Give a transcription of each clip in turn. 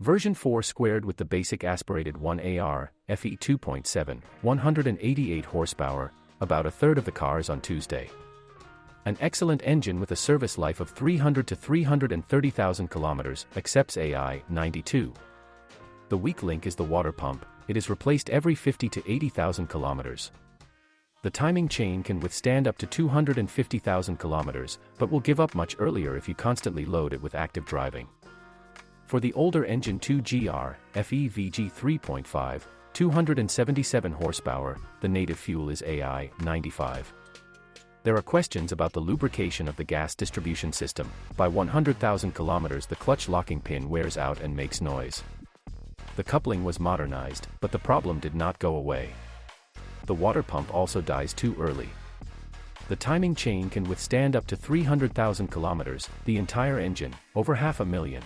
Version 4 squared with the basic aspirated 1AR, FE 2.7, 188 horsepower, about a third of the cars on Tuesday. An excellent engine with a service life of 300 to 330,000 kilometers, accepts AI 92. The weak link is the water pump. It is replaced every 50 to 80,000 kilometers. The timing chain can withstand up to 250,000 kilometers, but will give up much earlier if you constantly load it with active driving. For the older engine 2GR, FE VG 3.5, 277 horsepower, the native fuel is AI 95. There are questions about the lubrication of the gas distribution system. By 100,000 kilometers the clutch locking pin wears out and makes noise. The coupling was modernized, but the problem did not go away. The water pump also dies too early. The timing chain can withstand up to 300,000 kilometers, the entire engine, over 500,000.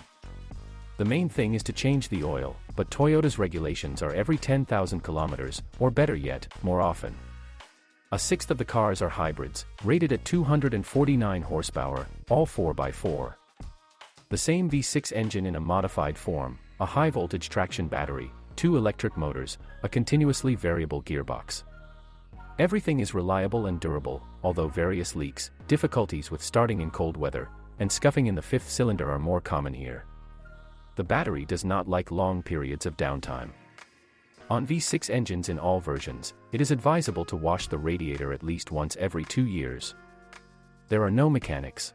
The main thing is to change the oil, but Toyota's regulations are every 10,000 kilometers, or better yet, more often. A sixth of the cars are hybrids, rated at 249 horsepower, all 4x4. The same V6 engine in a modified form, a high-voltage traction battery, 2 electric motors, a continuously variable gearbox. Everything is reliable and durable, although various leaks, difficulties with starting in cold weather, and scuffing in the fifth cylinder are more common here. The battery does not like long periods of downtime. On V6 engines in all versions, it is advisable to wash the radiator at least once every 2 years. There are no mechanics.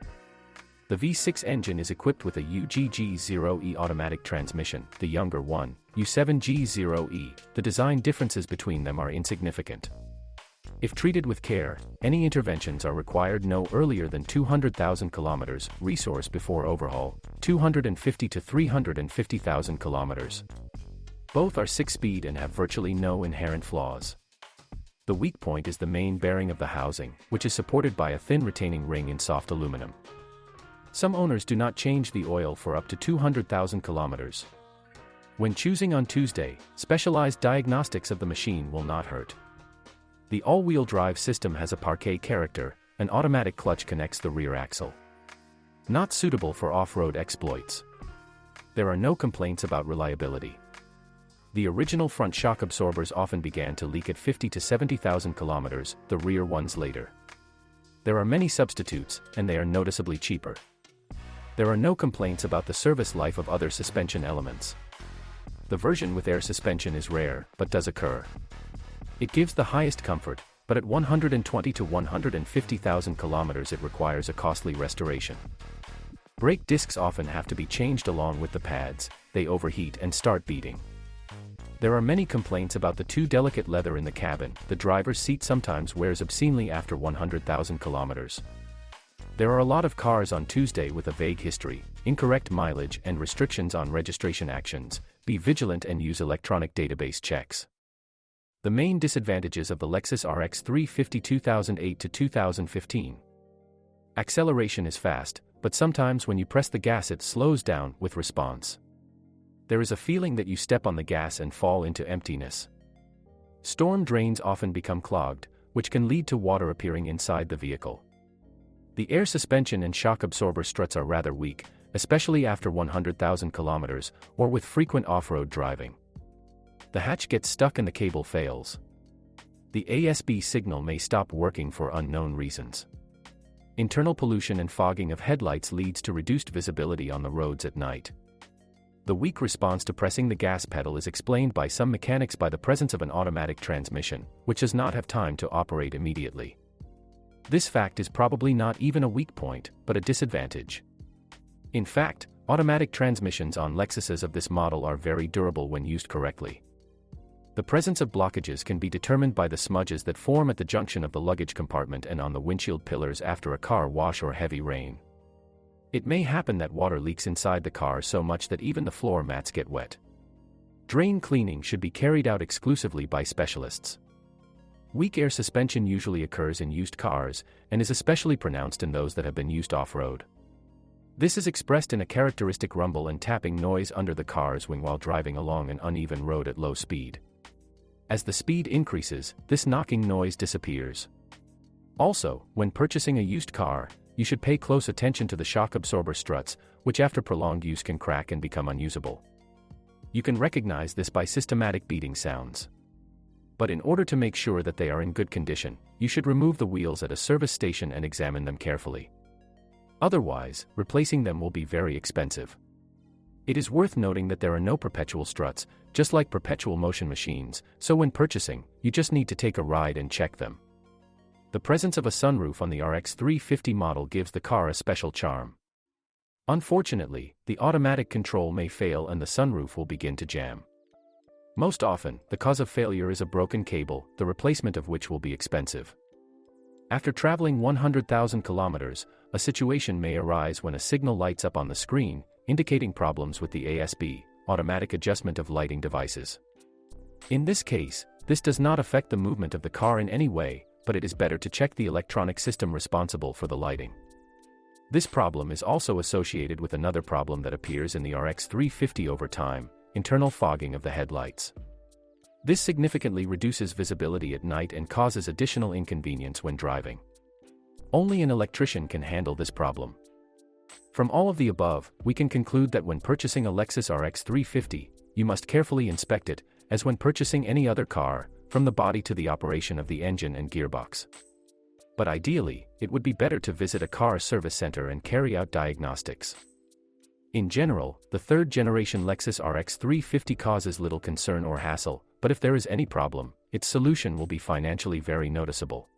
The V6 engine is equipped with a UGG0E automatic transmission, the younger one, U7G0E. The design differences between them are insignificant. If treated with care, any interventions are required no earlier than 200,000 kilometers, resource before overhaul, 250 to 350,000 kilometers. Both are 6-speed and have virtually no inherent flaws. The weak point is the main bearing of the housing, which is supported by a thin retaining ring in soft aluminum. Some owners do not change the oil for up to 200,000 kilometers. When choosing on Tuesday, specialized diagnostics of the machine will not hurt. The all-wheel drive system has a parquet character. An automatic clutch connects the rear axle. Not suitable for off-road exploits. There are no complaints about reliability. The original front shock absorbers often began to leak at 50 to 70,000 kilometers, the rear ones later. There are many substitutes, and they are noticeably cheaper. There are no complaints about the service life of other suspension elements. The version with air suspension is rare, but does occur. It gives the highest comfort, but at 120 to 150,000 kilometers it requires a costly restoration. Brake discs often have to be changed along with the pads. They overheat and start beating. There are many complaints about the too delicate leather in the cabin. The driver's seat sometimes wears obscenely after 100,000 kilometers. There are a lot of cars on Tuesday with a vague history, incorrect mileage and restrictions on registration actions. Be vigilant and use electronic database checks. The main disadvantages of the Lexus RX 350 2008 to 2015. Acceleration is fast, but sometimes when you press the gas it slows down with response. There is a feeling that you step on the gas and fall into emptiness. Storm drains often become clogged, which can lead to water appearing inside the vehicle. The air suspension and shock absorber struts are rather weak, especially after 100,000 kilometers, or with frequent off-road driving. The hatch gets stuck and the cable fails. The ASB signal may stop working for unknown reasons. Internal pollution and fogging of headlights leads to reduced visibility on the roads at night. The weak response to pressing the gas pedal is explained by some mechanics by the presence of an automatic transmission, which does not have time to operate immediately. This fact is probably not even a weak point, but a disadvantage. In fact, automatic transmissions on Lexuses of this model are very durable when used correctly. The presence of blockages can be determined by the smudges that form at the junction of the luggage compartment and on the windshield pillars after a car wash or heavy rain. It may happen that water leaks inside the car so much that even the floor mats get wet. Drain cleaning should be carried out exclusively by specialists. Weak air suspension usually occurs in used cars, and is especially pronounced in those that have been used off-road. This is expressed in a characteristic rumble and tapping noise under the car's wing while driving along an uneven road at low speed. As the speed increases, this knocking noise disappears. Also, when purchasing a used car, you should pay close attention to the shock absorber struts, which after prolonged use can crack and become unusable. You can recognize this by systematic beating sounds. But in order to make sure that they are in good condition, you should remove the wheels at a service station and examine them carefully. Otherwise, replacing them will be very expensive. It is worth noting that there are no perpetual struts, just like perpetual motion machines, so when purchasing, you just need to take a ride and check them. The presence of a sunroof on the RX 350 model gives the car a special charm. Unfortunately, the automatic control may fail and the sunroof will begin to jam. Most often, the cause of failure is a broken cable, the replacement of which will be expensive. After traveling 100,000 kilometers, a situation may arise when a signal lights up on the screen, indicating problems with the ASB, automatic adjustment of lighting devices. In this case, this does not affect the movement of the car in any way, but it is better to check the electronic system responsible for the lighting. This problem is also associated with another problem that appears in the RX 350 over time: internal fogging of the headlights. This significantly reduces visibility at night and causes additional inconvenience when driving. Only an electrician can handle this problem. From all of the above, we can conclude that when purchasing a Lexus RX 350, you must carefully inspect it, as when purchasing any other car, from the body to the operation of the engine and gearbox. But ideally, it would be better to visit a car service center and carry out diagnostics. In general, the third-generation Lexus RX 350 causes little concern or hassle, but if there is any problem, its solution will be financially very noticeable.